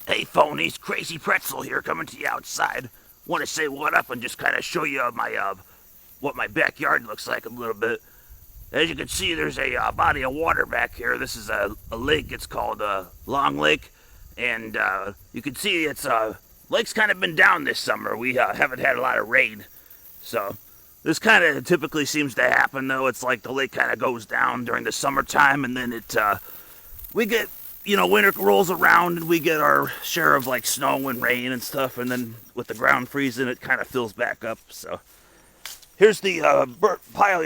Hey phonies, Crazy Pretzel here coming to you outside. Want to say what up and just kind of show you my what my backyard looks like a little bit. As you can see, there's a body of water back here. This is a lake. It's called Long Lake, and you can see it's lake's kind of been down this summer. We haven't had a lot of rain, so this kind of typically seems to happen. Though it's like the lake kind of goes down during the summertime, and then we get winter rolls around and we get our share of like snow and rain and stuff, and then with the ground freezing, it kind of fills back up. So here's the burnt pile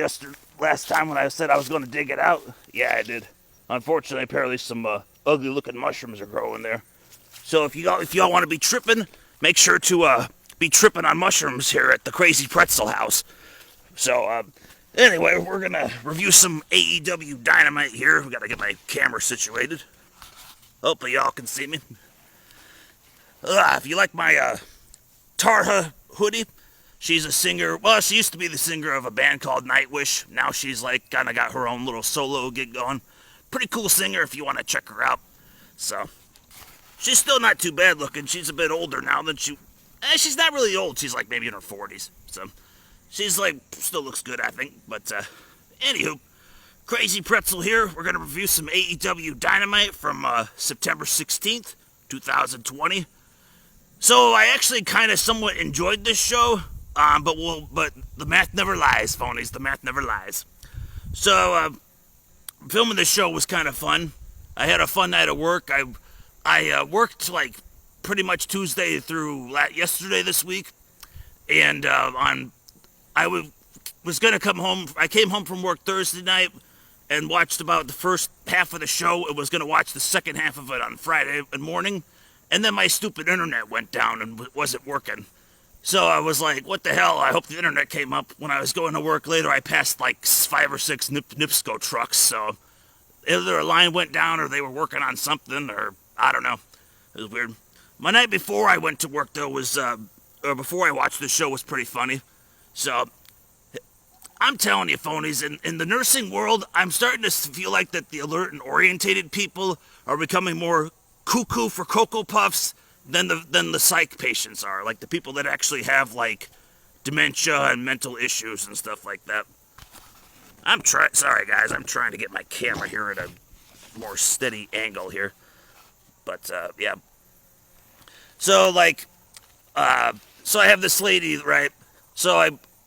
last time when I said I was going to dig it out. Yeah, I did. Unfortunately, apparently some ugly looking mushrooms are growing there. So if y'all want to be tripping, make sure to be tripping on mushrooms here at the Crazy Pretzel House. So anyway, we're gonna review some AEW Dynamite here. We gotta get my camera situated. Hopefully y'all can see me. If you like my Tarha hoodie, she's a singer. Well, she used to be the singer of a band called Nightwish. Now she's like kind of got her own little solo gig going. Pretty cool singer if you want to check her out. So she's still not too bad looking. She's a bit older now than she's not really old. She's like maybe in her 40s. So she's like still looks good, I think. But anywho. Crazy Pretzel here. We're going to review some AEW Dynamite from September 16th, 2020. So I actually kind of somewhat enjoyed this show, but the math never lies, phonies. The math never lies. So filming this show was kind of fun. I had a fun night at work. I worked like pretty much Tuesday through yesterday this week, and I was going to come home. I came home from work Thursday night and watched about the first half of the show. It was going to watch the second half of it on Friday morning, and then my stupid internet went down and wasn't working. So I was like, what the hell? I hope the internet came up. When I was going to work later, I passed like 5 or 6 NIPSCO trucks, so either a line went down or they were working on something, or I don't know. It was weird. My night before I went to work, though, or before I watched the show, was pretty funny. So I'm telling you, phonies, in the nursing world, I'm starting to feel like that the alert and orientated people are becoming more cuckoo for Cocoa Puffs than the psych patients are. Like the people that actually have like dementia and mental issues and stuff like that. Sorry guys, I'm trying to get my camera here at a more steady angle here. But yeah. So like, so I have this lady, right?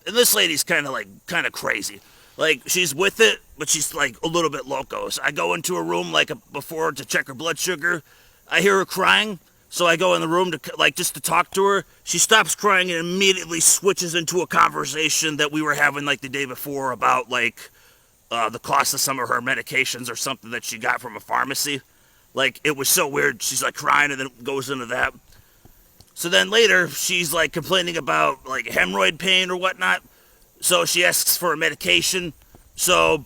And this lady's kind of crazy. Like, she's with it, but she's, like, a little bit loco. So I go into a room, like, before to check her blood sugar. I hear her crying, so I go in the room just to talk to her. She stops crying and immediately switches into a conversation that we were having, like, the day before about, like, the cost of some of her medications or something that she got from a pharmacy. Like, it was so weird. She's, like, crying and then goes into that. So then later, she's like complaining about like hemorrhoid pain or whatnot. So she asks for a medication. So,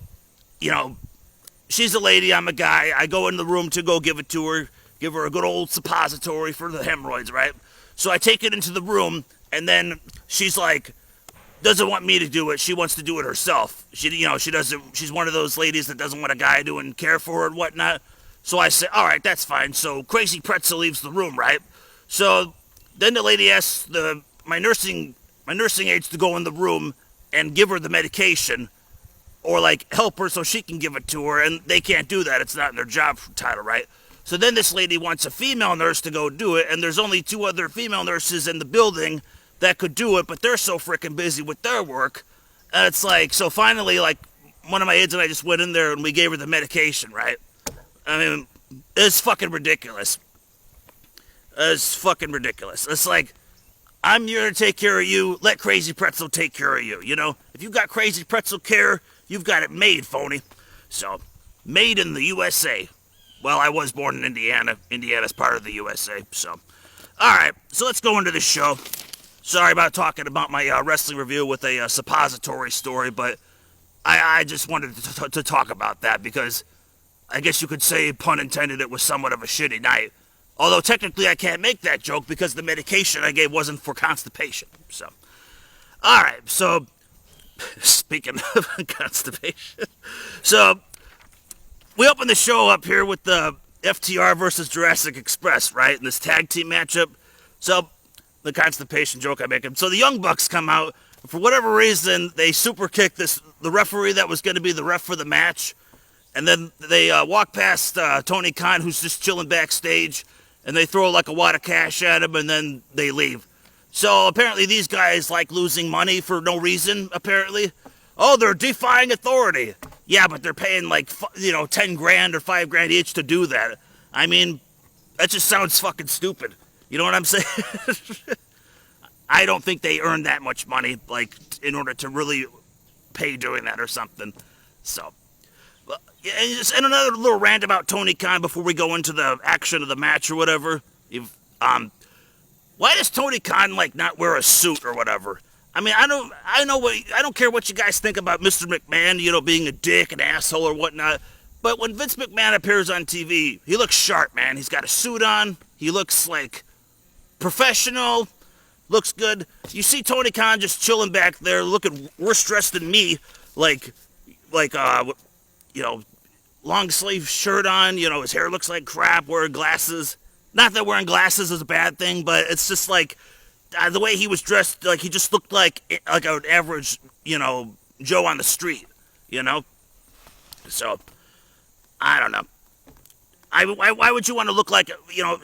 she's a lady, I'm a guy. I go in the room to go give it to her, give her a good old suppository for the hemorrhoids, right? So I take it into the room, and then she's like, doesn't want me to do it. She wants to do it herself. She's one of those ladies that doesn't want a guy doing care for her and whatnot. So I say, all right, that's fine. So Crazy Pretzel leaves the room, right? So then the lady asks my nursing aides to go in the room and give her the medication, or like help her so she can give it to her, and they can't do that. It's not in their job title, right? So then this lady wants a female nurse to go do it, and there's only 2 other female nurses in the building that could do it, but they're so freaking busy with their work. And it's like, so finally, like, one of my aides and I just went in there and we gave her the medication, right? I mean, it's fucking ridiculous. It's fucking ridiculous. It's like, I'm here to take care of you. Let Crazy Pretzel take care of you. If you got Crazy Pretzel care, you've got it made, phony. So, made in the USA. Well, I was born in Indiana. Indiana's part of the USA. So, all right. So let's go into the show. Sorry about talking about my wrestling review with a suppository story, but I just wanted to talk about that because I guess you could say, pun intended, it was somewhat of a shitty night. Although technically I can't make that joke because the medication I gave wasn't for constipation. So, alright, so, speaking of constipation. So, we open the show up here with FTR versus Jurassic Express, right? In this tag team matchup. So, the constipation joke I make. So the Young Bucks come out. For whatever reason, they super kick the referee that was going to be the ref for the match. And then they walk past Tony Khan, who's just chilling backstage. And they throw like a wad of cash at him, and then they leave. So apparently these guys like losing money for no reason, apparently. Oh, they're defying authority. Yeah, but they're paying like, 10 grand or 5 grand each to do that. I mean, that just sounds fucking stupid. You know what I'm saying? I don't think they earn that much money, like, in order to really pay doing that or something. So, and another little rant about Tony Khan before we go into the action of the match or whatever. Why does Tony Khan, like, not wear a suit or whatever? I mean, I don't care what you guys think about Mr. McMahon, being a dick, an asshole or whatnot. But when Vince McMahon appears on TV, he looks sharp, man. He's got a suit on. He looks like professional. Looks good. You see Tony Khan just chilling back there, looking worse dressed than me, like long sleeve shirt on. His hair looks like crap. Wearing glasses. Not that wearing glasses is a bad thing, but it's just like the way he was dressed. Like he just looked like an average, Joe on the street. So I don't know. Why would you want to look like,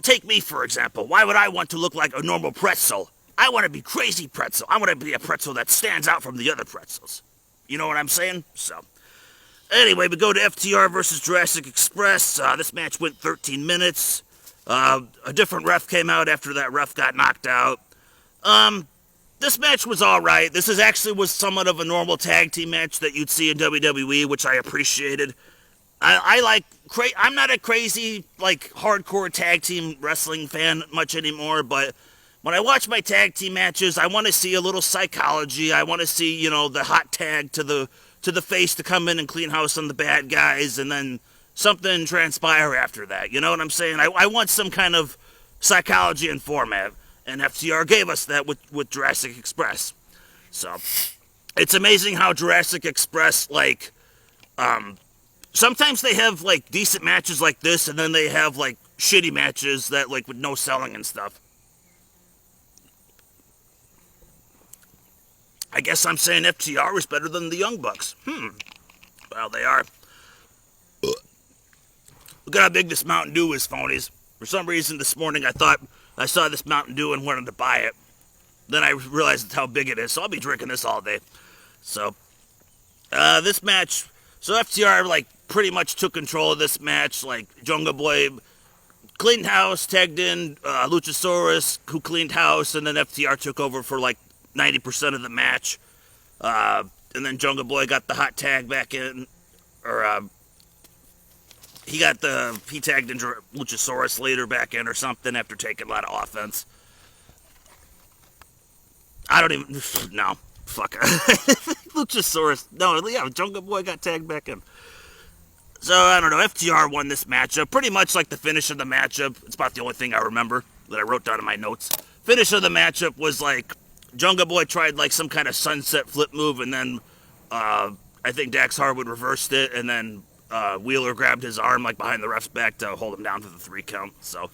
take me for example. Why would I want to look like a normal pretzel? I want to be crazy pretzel. I want to be a pretzel that stands out from the other pretzels. You know what I'm saying? So, anyway, we go to FTR versus Jurassic Express. This match went 13 minutes. A different ref came out after that ref got knocked out. This match was alright. This was somewhat of a normal tag team match that you'd see in WWE, which I appreciated. I'm not a crazy, hardcore tag team wrestling fan much anymore, but when I watch my tag team matches, I want to see a little psychology. I want to see, the hot tag to the face to come in and clean house on the bad guys, and then something transpire after that. You know what I'm saying? I want some kind of psychology and format, and FTR gave us that with Jurassic Express. So, it's amazing how Jurassic Express, sometimes they have, decent matches like this, and then they have, shitty matches that, with no selling and stuff. I guess I'm saying FTR is better than the Young Bucks. Well, they are. Look at how big this Mountain Dew is, phonies. For some reason this morning I thought I saw this Mountain Dew and wanted to buy it. Then I realized how big it is, so I'll be drinking this all day. So, this match... So FTR, pretty much took control of this match. Jungle Boy cleaned house, tagged in Luchasaurus, who cleaned house, and then FTR took over for, 90% of the match. And then Jungle Boy got the hot tag back in. He tagged in Luchasaurus later back in or something after taking a lot of offense. I don't even... No. Fuck. Luchasaurus. No, yeah, Jungle Boy got tagged back in. So, I don't know. FTR won this matchup. Pretty much like the finish of the matchup. It's about the only thing I remember that I wrote down in my notes. Finish of the matchup was Jungle Boy tried some kind of sunset flip move, and then I think Dax Harwood reversed it, and then Wheeler grabbed his arm behind the ref's back to hold him down for the 3 count. So,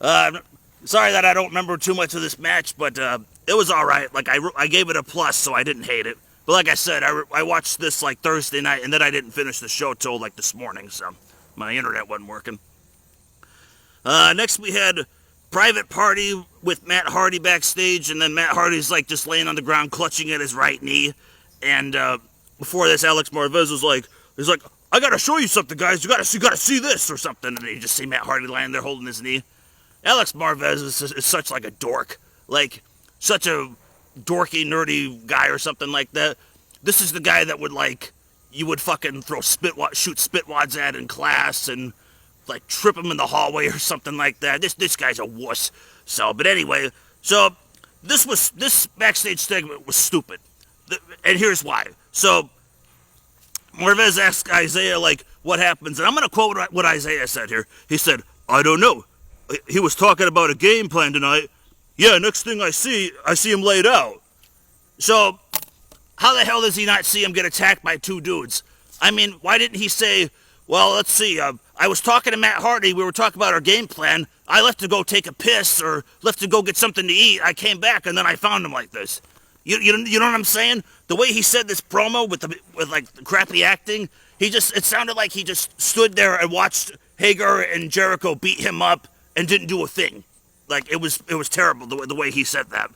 sorry that I don't remember too much of this match, but it was alright. I gave it a plus, so I didn't hate it. But like I said, I watched this Thursday night, and then I didn't finish the show till this morning, so my internet wasn't working. Next we had Private Party with Matt Hardy backstage, and then Matt Hardy's just laying on the ground clutching at his right knee. And before this, Alex Marvez was he's like, I gotta show you something, guys. You gotta see this or something. And then you just see Matt Hardy lying there holding his knee. Alex Marvez is such a dork. Such a dorky, nerdy guy or something like that. This is the guy that would, you would fucking shoot spit wads at in class and, trip him in the hallway or something like that. This guy's a wuss. So, but anyway, this backstage segment was stupid. And here's why. So, Marvez asked Isaiah, what happens? And I'm going to quote what Isaiah said here. He said, I don't know. He was talking about a game plan tonight. Yeah, next thing I see him laid out. So, how the hell does he not see him get attacked by 2 dudes? I mean, why didn't he say, well, let's see, I was talking to Matt Hardy. We were talking about our game plan. I left to go take a piss or left to go get something to eat. I came back, and then I found him like this. You know what I'm saying? The way he said this promo with like the crappy acting, it sounded like he just stood there and watched Hager and Jericho beat him up and didn't do a thing. Like, it was terrible the way he said that.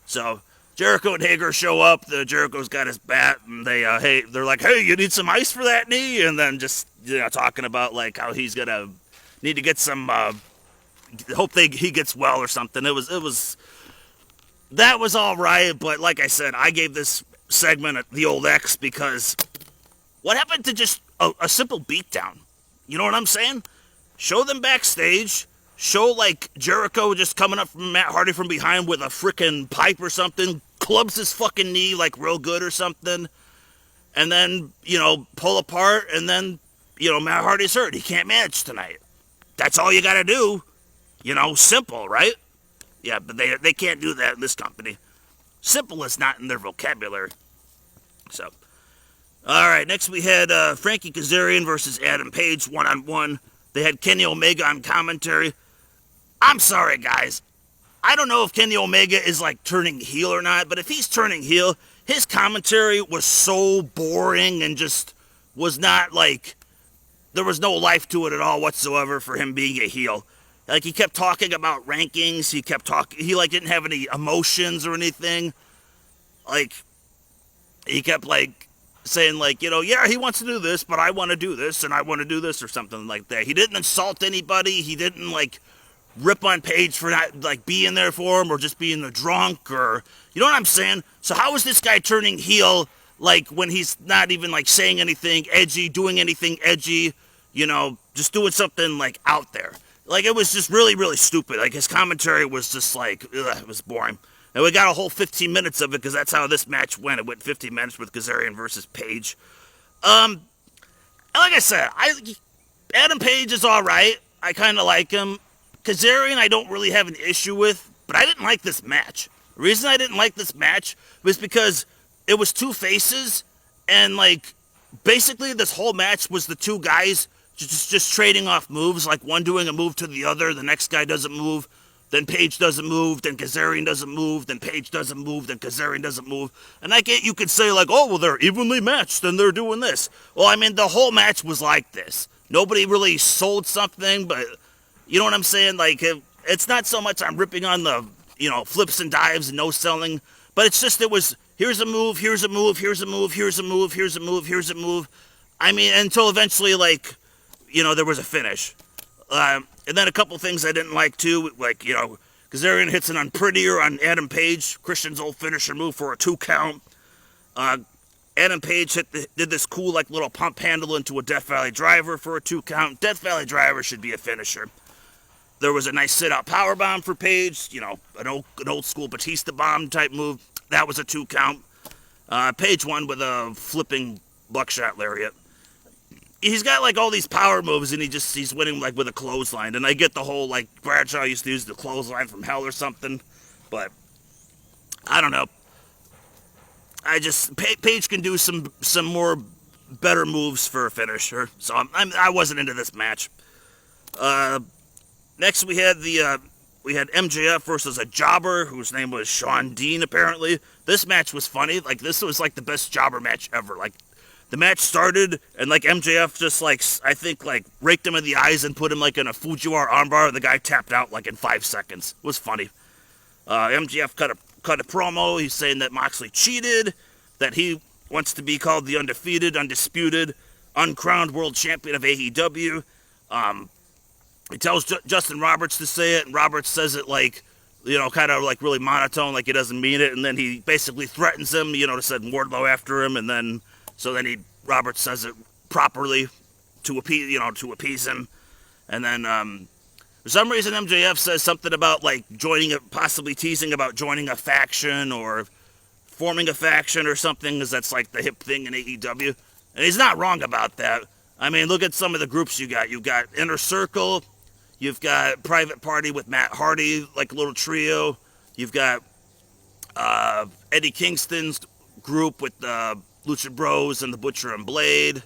So Jericho and Hager show up. Jericho's got his bat, and they're like, hey, you need some ice for that knee? And then just, talking about like how he's gonna need to get some, he gets well or something. That was all right, but like I said, I gave this segment the old X because what happened to just a simple beatdown? You know what I'm saying? Show them backstage. Show, like, Jericho just coming up from Matt Hardy from behind with a frickin' pipe or something, clubs his fucking knee, like, real good or something, and then, pull apart, and then, Matt Hardy's hurt. He can't manage tonight. That's all you gotta do. Simple, right? Yeah, but they can't do that in this company. Simple is not in their vocabulary. So, all right, next we had Frankie Kazarian versus Adam Page, one-on-one. They had Kenny Omega on commentary. I'm sorry, guys. I don't know if Kenny Omega is, like, turning heel or not, but if he's turning heel, his commentary was so boring and just was not, like, there was no life to it at all whatsoever for him being a heel. Like, he kept talking about rankings, he, like, didn't have any emotions or anything. Like, he kept, like, saying, like, yeah, he wants to do this, but I want to do this, and I want to do this, or something like that. He didn't insult anybody. He didn't, like, rip on Page for not, like, being there for him or just being a drunk or, you know what I'm saying? So how is this guy turning heel, like, when he's not even, like, saying anything edgy, doing anything edgy, just doing something, like, out there? Like, it was just really, really stupid. Like, his commentary was just, like, it was boring. And we got a whole 15 minutes of it because that's how this match went. It went 15 minutes with Kazarian versus Page. Like I said, Adam Page is all right. I kind of like him. Kazarian I don't really have an issue with, but I didn't like this match. The reason I didn't like this match was because it was two faces, and, like, basically this whole match was the two guys just trading off moves, like one doing a move to the other, the next guy doesn't move, then Page doesn't move, then Kazarian doesn't move, then Page doesn't move, then Kazarian doesn't move. And I get you could say, like, oh, well, they're evenly matched, and they're doing this. Well, I mean, the whole match was like this. Nobody really sold something, but you know what I'm saying? Like, it's not so much I'm ripping on the, flips and dives and no selling, but it's just, it was, here's a move, here's a move, here's a move, here's a move, here's a move, here's a move. I mean, until eventually, like, there was a finish. And then a couple things I didn't like, too, like, Kazarian hits an unprettier on Adam Page, Christian's old finisher move for a 2 count. Adam Page did this cool, like, little pump handle into a Death Valley Driver for a 2 count. Death Valley Driver should be a finisher. There was a nice sit-out powerbomb for Page, an old school Batista bomb type move. That was a 2 count. Page won with a flipping buckshot lariat. He's got, like, all these power moves, and he's winning, like, with a clothesline. And I get the whole, like, Bradshaw used to use the clothesline from hell or something. But, I don't know. Page can do some more better moves for a finisher. So, I wasn't into this match. Next, we had MJF versus a jobber whose name was Sean Dean, apparently. This match was funny. Like, this was, like, the best jobber match ever. Like, the match started, and, like, MJF just, like, I think, like, raked him in the eyes and put him, like, in a Fujiwara armbar. The guy tapped out, like, in 5 seconds. It was funny. MJF cut a promo. He's saying that Moxley cheated, that he wants to be called the undefeated, undisputed, uncrowned world champion of AEW. He tells Justin Roberts to say it, and Roberts says it, like, kind of, like, really monotone, like he doesn't mean it, and then he basically threatens him, to send Wardlow after him, and then, so then Roberts says it properly to appease him, and then, for some reason MJF says something about, like, possibly teasing about joining a faction, or forming a faction or something, because that's, like, the hip thing in AEW, and he's not wrong about that. I mean, look at some of the groups you got. You've got Inner Circle. You've got Private Party with Matt Hardy, like a little trio. You've got Eddie Kingston's group with the Lucha Bros and the Butcher and Blade.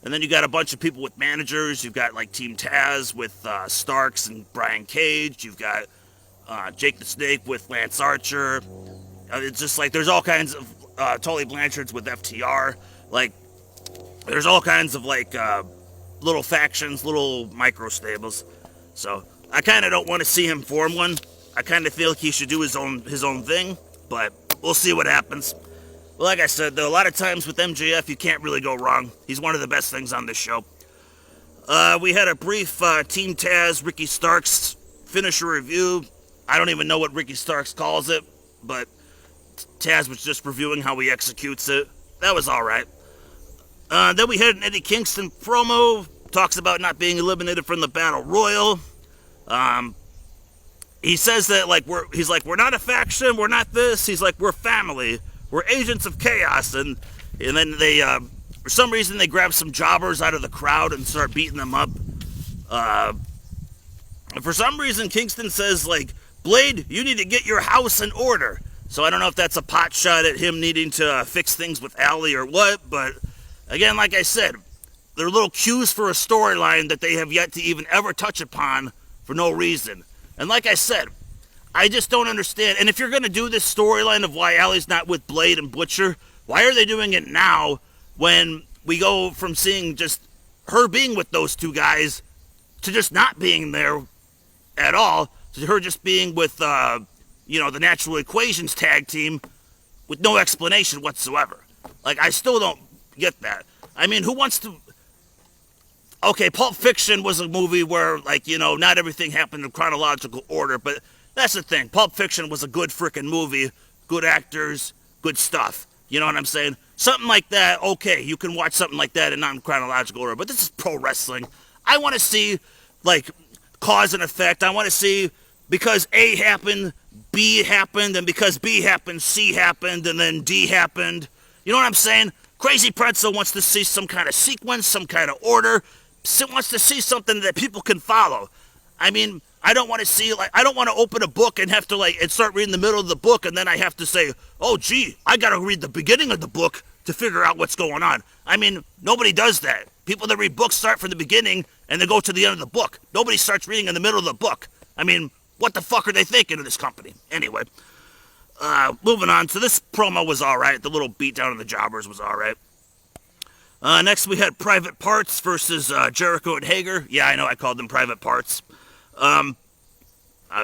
And then you got a bunch of people with managers. You've got like Team Taz with Starks and Brian Cage. You've got Jake the Snake with Lance Archer. It's just like there's all kinds of Tully Blanchard's with FTR. Like there's all kinds of like little factions, little micro stables. So I kind of don't want to see him form one. I kind of feel like he should do his own thing, but we'll see what happens. Like I said, though, a lot of times with MJF, you can't really go wrong. He's one of the best things on this show. We had a brief Team Taz, Ricky Starks finisher review. I don't even know what Ricky Starks calls it, but Taz was just reviewing how he executes it. That was all right. Then we had an Eddie Kingston promo. Talks about not being eliminated from the Battle Royal. He says that we're not a faction, we're not this. He's like, we're family. We're agents of chaos. And then they, for some reason, they grab some jobbers out of the crowd and start beating them up. For some reason, Kingston says, like, Blade, you need to get your house in order. So I don't know if that's a pot shot at him needing to fix things with Allie or what, but again, like I said, they're little cues for a storyline that they have yet to even ever touch upon for no reason. And like I said, I just don't understand. And if you're going to do this storyline of why Allie's not with Blade and Butcher, why are they doing it now when we go from seeing just her being with those two guys to just not being there at all, to her just being with, the Natural Equations tag team with no explanation whatsoever. Like, I still don't get that. I mean, who wants to... Okay, Pulp Fiction was a movie where, not everything happened in chronological order, but that's the thing. Pulp Fiction was a good freaking movie, good actors, good stuff. You know what I'm saying? Something like that, okay, you can watch something like that in non-chronological order, but this is pro wrestling. I want to see, cause and effect. I want to see, because A happened, B happened, and because B happened, C happened, and then D happened. You know what I'm saying? Crazy Pretzel wants to see some kind of sequence, some kind of order, wants to see something that people can follow. I mean, I don't want to see, I don't want to open a book and have to, and start reading the middle of the book, and then I have to say, oh, gee, I got to read the beginning of the book to figure out what's going on. I mean, nobody does that. People that read books start from the beginning and then go to the end of the book. Nobody starts reading in the middle of the book. I mean, what the fuck are they thinking of this company? Anyway, moving on. So this promo was all right. The little beatdown of the jobbers was all right. Next, we had Private Parts versus Jericho and Hager. Yeah, I know I called them Private Parts. For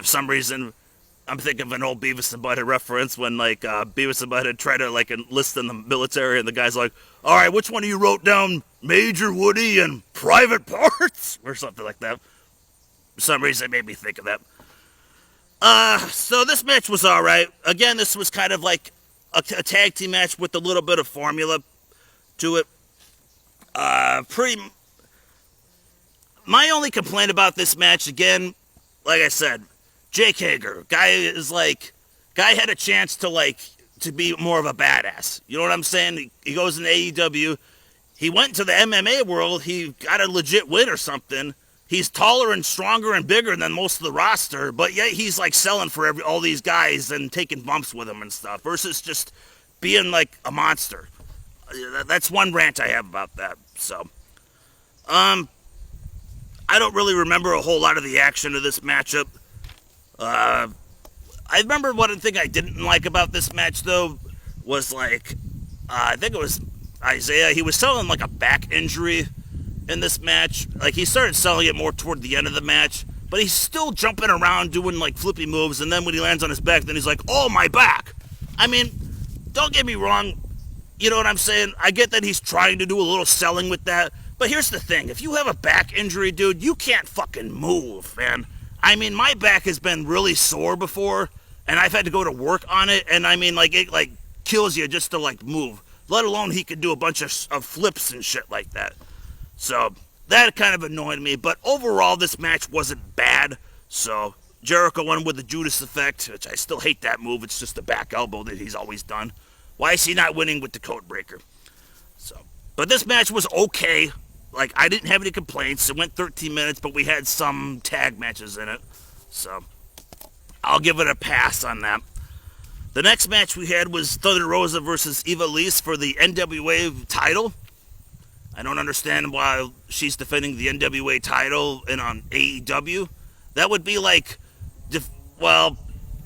some reason, I'm thinking of an old Beavis and Butthead reference when, Beavis and Butthead try to, enlist in the military, and the guy's like, all right, which one of you wrote down Major Woody and Private Parts? Or something like that. For some reason, it made me think of that. So this match was all right. Again, this was kind of like a tag team match with a little bit of formula to it. My only complaint about this match, again, like I said, Jake Hager, guy had a chance to be more of a badass. You know what I'm saying? He goes in AEW. He went to the MMA world. He got a legit win or something. He's taller and stronger and bigger than most of the roster, but yet he's selling for all these guys and taking bumps with them and stuff versus just being a monster. That's one rant I have about that. So, I don't really remember a whole lot of the action of this matchup. I remember one thing I didn't like about this match, though, was I think it was Isaiah. He was selling a back injury in this match. He started selling it more toward the end of the match, but he's still jumping around doing flippy moves, and then when he lands on his back, then he's like, oh, my back. I mean, don't get me wrong. You know what I'm saying? I get that he's trying to do a little selling with that, but here's the thing. If you have a back injury, dude, you can't fucking move, man. I mean, my back has been really sore before, and I've had to go to work on it, and I mean, it kills you just to move, let alone he could do a bunch of flips and shit like that. So that kind of annoyed me, but overall this match wasn't bad. So Jericho won with the Judas effect, which I still hate that move. It's just the back elbow that he's always done. Why is he not winning with the code breaker? So, but this match was okay. I didn't have any complaints. It went 13 minutes, but we had some tag matches in it. So I'll give it a pass on that. The next match we had was Thunder Rosa versus Eva Lise for the NWA title. I don't understand why she's defending the NWA title and on AEW. That would be like, well,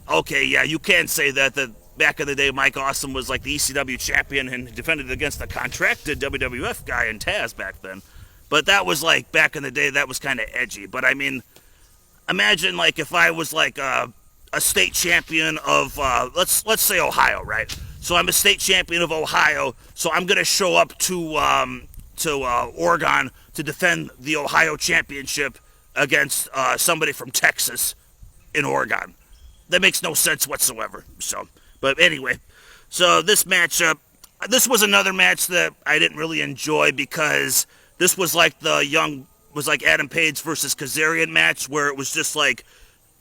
okay, yeah, you can say that. That back in the day, Mike Awesome was like the ECW champion and defended against the contracted WWF guy in Taz back then. But that was like back in the day, that was kind of edgy. But I mean, imagine like if I was like a state champion of let's say Ohio, right? So I'm a state champion of Ohio, so I'm gonna show up to Oregon to defend the Ohio championship against somebody from Texas in Oregon. That makes no sense whatsoever. So, but anyway, so this matchup, this was another match that I didn't really enjoy because this was like like Adam Page versus Kazarian match where it was just like,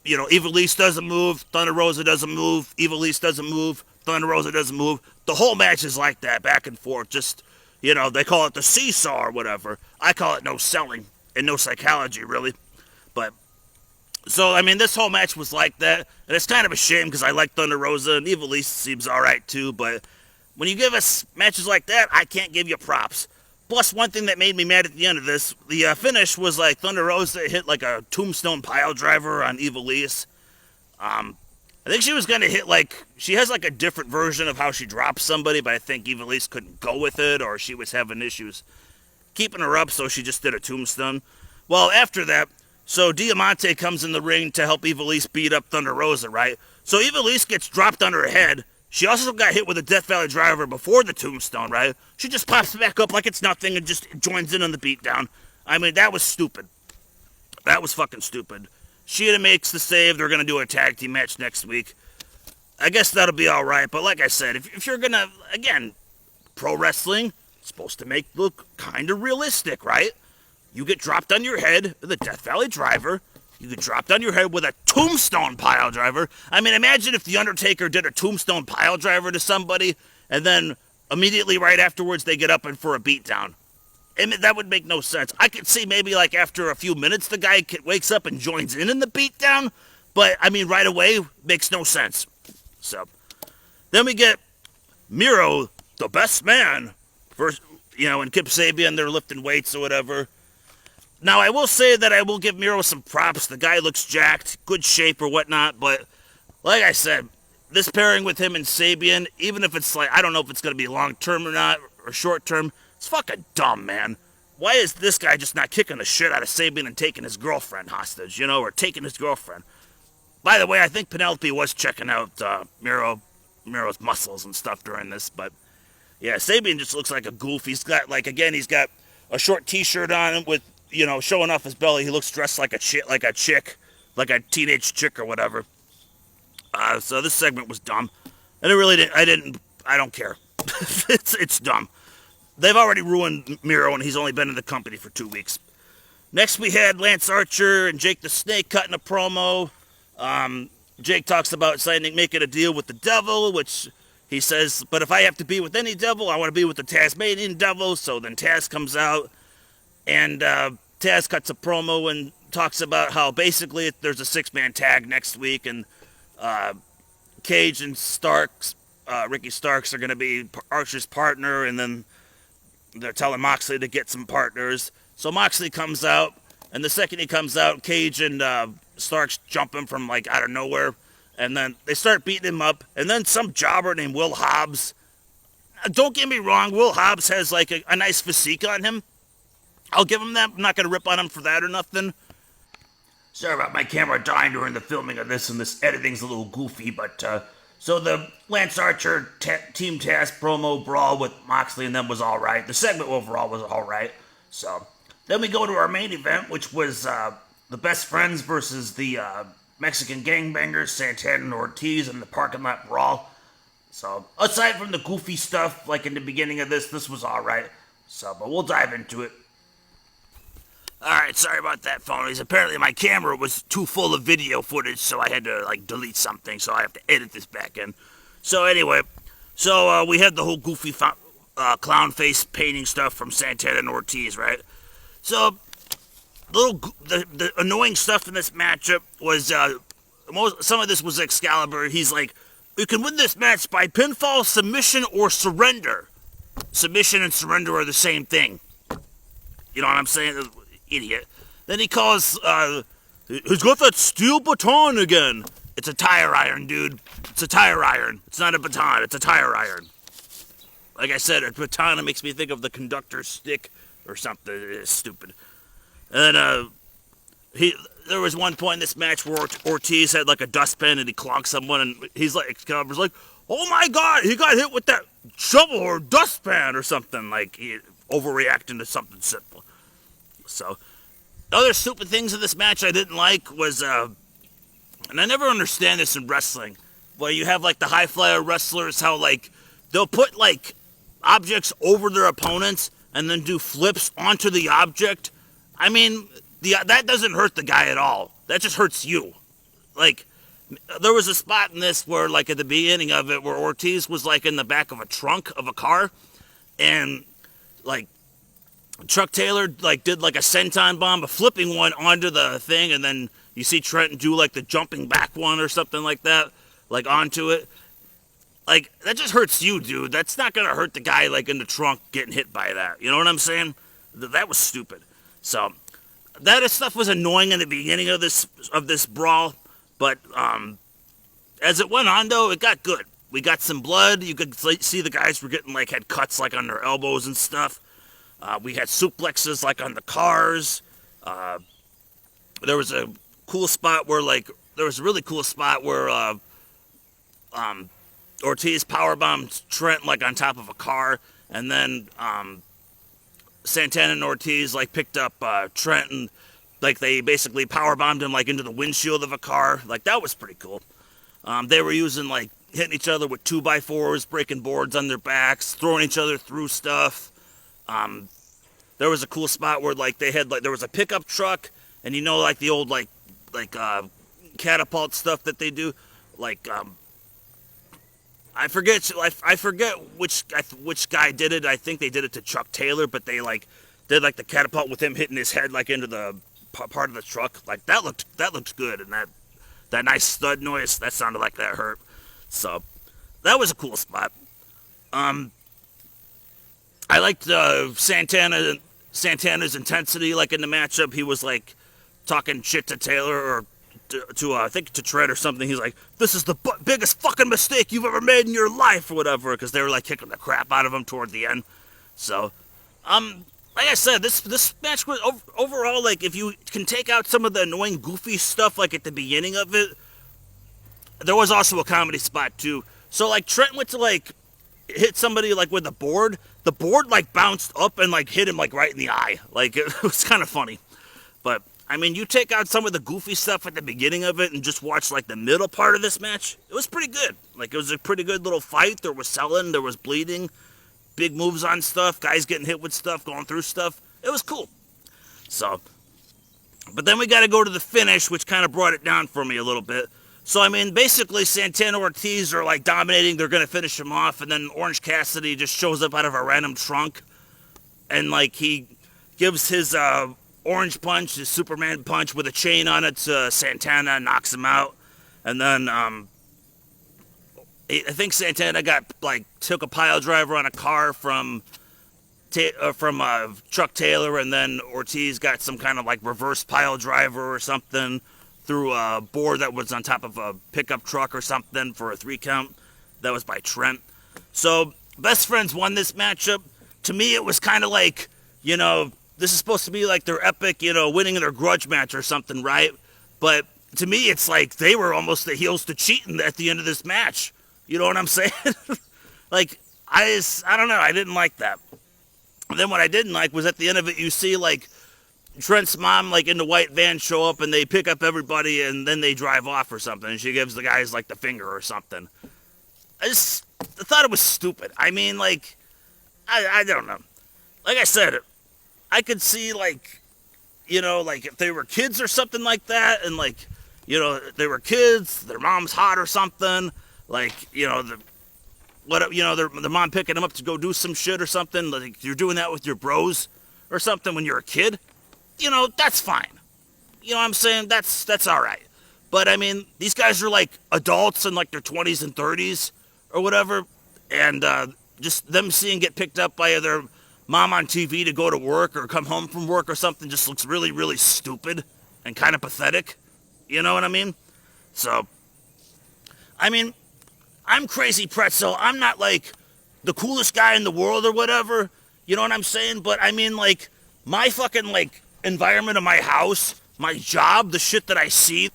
you know, Evil East doesn't move, Thunder Rosa doesn't move, Evil East doesn't move, Thunder Rosa doesn't move. The whole match is like that, back and forth. Just, you know, they call it the seesaw or whatever. I call it no selling and no psychology, really. But, so, I mean, this whole match was like that. And it's kind of a shame because I like Thunder Rosa and Evil East seems alright too. But when you give us matches like that, I can't give you props. Plus, one thing that made me mad at the end of this, the finish was like Thunder Rosa hit like a tombstone pile driver on Evil East. I think she was going to hit like, she has like a different version of how she drops somebody, but I think Evil East couldn't go with it, or she was having issues keeping her up, so she just did a tombstone. Well, after that, so Diamante comes in the ring to help Evil East beat up Thunder Rosa, right? So Evil East gets dropped on her head. She also got hit with a Death Valley driver before the tombstone, right? She just pops back up like it's nothing and just joins in on the beatdown. I mean, that was stupid. That was fucking stupid. Shida makes the save. They're going to do a tag team match next week. I guess that'll be all right. But like I said, if you're going to, again, pro wrestling, it's supposed to make look kind of realistic, right? You get dropped on your head with a Death Valley driver. You get dropped on your head with a tombstone pile driver. I mean, imagine if The Undertaker did a tombstone pile driver to somebody, and then immediately right afterwards they get up and for a beatdown. I mean, that would make no sense. I could see maybe like after a few minutes the guy wakes up and joins in the beatdown, but I mean right away makes no sense. So then we get Miro, the best man, versus, you know, and Kip Sabian. They're lifting weights or whatever. Now I will say that I will give Miro some props. The guy looks jacked, good shape or whatnot, but like I said, this pairing with him and Sabian, even if it's like, I don't know if it's going to be long term or not, or short term, it's fucking dumb, man. Why is this guy just not kicking the shit out of Sabian and taking his girlfriend hostage, you know, or taking his girlfriend? By the way, I think Penelope was checking out Miro's muscles and stuff during this, but yeah, Sabian just looks like a goof. He's got, like, again, he's got a short t-shirt on with, you know, showing off his belly. He looks dressed like a chick, like a teenage chick or whatever. So this segment was dumb. And I don't care. It's dumb. They've already ruined Miro, and he's only been in the company for 2 weeks. Next, we had Lance Archer and Jake the Snake cutting a promo. Jake talks about making a deal with the devil, which he says, but if I have to be with any devil, I want to be with the Tasmanian devil. So then Taz comes out, and Taz cuts a promo and talks about how basically there's a 6-man tag next week, and Cage and Ricky Starks are going to be Archer's partner, and then they're telling Moxley to get some partners. So Moxley comes out, and the second he comes out, Cage and Starks jump him from, like, out of nowhere. And then they start beating him up. And then some jobber named Will Hobbs. Don't get me wrong, Will Hobbs has, like, a nice physique on him. I'll give him that. I'm not going to rip on him for that or nothing. Sorry about my camera dying during the filming of this, and this editing's a little goofy, but, so the Lance Archer Team Taz promo brawl with Moxley and them was alright. The segment overall was alright. So, then we go to our main event, which was, the Best Friends versus the, Mexican gangbangers, Santana and Ortiz, in the parking lot brawl. So, aside from the goofy stuff, like in the beginning of this was alright. So, but we'll dive into it. Alright, sorry about that, phonies. Apparently my camera was too full of video footage, so I had to, like, delete something, so I have to edit this back in. So anyway, we had the whole goofy clown face painting stuff from Santana and Ortiz, right? So, the annoying stuff in this matchup was, some of this was Excalibur. He's like, you can win this match by pinfall, submission, or surrender. Submission and surrender are the same thing. You know what I'm saying? Idiot. Then he calls, he's got that steel baton again. It's a tire iron, dude. It's a tire iron. It's not a baton. It's a tire iron. Like I said, a baton makes me think of the conductor's stick or something. It's stupid. And then, there was one point in this match where Ortiz had like a dustpan and he clonked someone, and he's like, oh my god, he got hit with that shovel or dustpan or something. Like, he overreacting to something simple. So, other stupid things in this match I didn't like was, and I never understand this in wrestling, where you have like the high flyer wrestlers, how like they'll put like objects over their opponents and then do flips onto the object. I mean, that doesn't hurt the guy at all. That just hurts you. Like, there was a spot in this where, like, at the beginning of it, where Ortiz was, like, in the back of a trunk of a car, and, like, Chuck Taylor, like, did, like, a senton bomb, a flipping one onto the thing, and then you see Trenton do, like, the jumping back one or something like that, like, onto it. Like, that just hurts you, dude. That's not gonna hurt the guy, like, in the trunk getting hit by that. You know what I'm saying? That was stupid. So, that stuff was annoying in the beginning of this brawl, but as it went on, though, it got good. We got some blood. You could see the guys were getting, like, had cuts, like, on their elbows and stuff. We had suplexes, like, on the cars. There was a cool spot where, like, Ortiz powerbombed Trent, like, on top of a car, and then Santana and Ortiz, like, picked up Trent, and, like, they basically powerbombed him, like, into the windshield of a car. Like, that was pretty cool. They were using, like, hitting each other with 2x4s, breaking boards on their backs, throwing each other through stuff. There was a cool spot where, like, they had, like, there was a pickup truck, and you know, like, the old, like catapult stuff that they do, like, I forget which guy did it. I think they did it to Chuck Taylor, but they, like, did, like, the catapult with him hitting his head, like, into the part of the truck. Like, that looked good, and that nice thud noise, that sounded like that hurt. So, that was a cool spot. I liked Santana's intensity, like, in the matchup. He was, like, talking shit to Taylor, or I think to Trent or something. He's like, this is the biggest fucking mistake you've ever made in your life, or whatever, because they were, like, kicking the crap out of him toward the end. So, like I said, this match was overall, like, if you can take out some of the annoying, goofy stuff, like, at the beginning of it, there was also a comedy spot, too. So, like, Trent went to, like, hit somebody, like, with a board. The board, like, bounced up and, like, hit him, like, right in the eye. Like, it was kind of funny. But, I mean, you take out some of the goofy stuff at the beginning of it and just watch, like, the middle part of this match, it was pretty good. Like, it was a pretty good little fight. There was selling, there was bleeding, big moves on stuff, guys getting hit with stuff, going through stuff. It was cool. So, but then we got to go to the finish, which kind of brought it down for me a little bit. So, I mean, basically, Santana Ortiz are, like, dominating. They're going to finish him off. And then Orange Cassidy just shows up out of a random trunk. And, like, he gives his orange punch, his Superman punch with a chain on it to Santana and knocks him out. And then I think Santana took a pile driver on a car from Chuck Taylor. And then Ortiz got some kind of, like, reverse pile driver or something through a board that was on top of a pickup truck or something for a 3 count. That was by Trent. So, Best Friends won this matchup. To me, it was kind of like, you know, this is supposed to be like their epic, you know, winning their grudge match or something, right? But to me, it's like they were almost the heels to cheating at the end of this match. You know what I'm saying? Like, I don't know. I didn't like that. And then what I didn't like was at the end of it, you see, like, Trent's mom, like, in the white van show up, and they pick up everybody, and then they drive off or something, and she gives the guys, like, the finger or something. I thought it was stupid. I mean, like, I don't know. Like I said, I could see, like, you know, like, if they were kids or something like that, and, like, you know, they were kids, their mom's hot or something, like, you know, their mom picking them up to go do some shit or something, like, you're doing that with your bros or something when you're a kid. You know, that's fine. You know what I'm saying? That's all right. But, I mean, these guys are, like, adults in, like, their 20s and 30s or whatever, and just them seeing get picked up by mom on TV to go to work or come home from work or something just looks really, really stupid and kind of pathetic. You know what I mean? So, I mean, I'm Crazy Pretzel. I'm not like the coolest guy in the world or whatever. You know what I'm saying? But I mean, like, my fucking, like, environment of my house, my job, the shit that I see,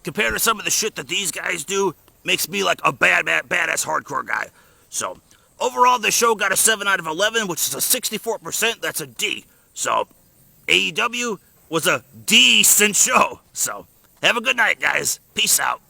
compared to some of the shit that these guys do, makes me like a badass hardcore guy. So, overall, the show got a 7 out of 11, which is a 64%. That's a D. So, AEW was a decent show. So, have a good night, guys. Peace out.